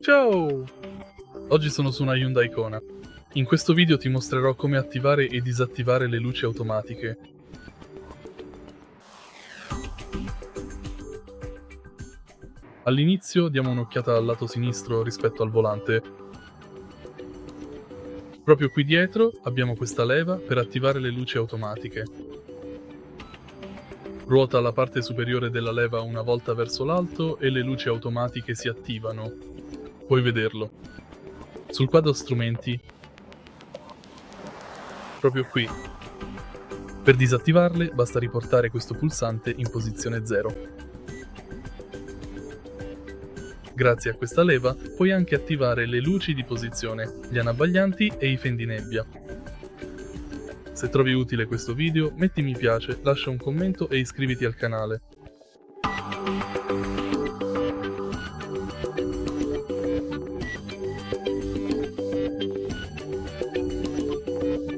Ciao! Oggi sono su una Hyundai Kona. In questo video ti mostrerò come attivare e disattivare le luci automatiche. All'inizio diamo un'occhiata al lato sinistro rispetto al volante. Proprio qui dietro abbiamo questa leva per attivare le luci automatiche. Ruota la parte superiore della leva una volta verso l'alto e le luci automatiche si attivano. Puoi vederlo. Sul quadro strumenti, proprio qui. Per disattivarle basta riportare questo pulsante in posizione 0. Grazie a questa leva puoi anche attivare le luci di posizione, gli anabbaglianti e i fendinebbia. Se trovi utile questo video, metti mi piace, lascia un commento e iscriviti al canale.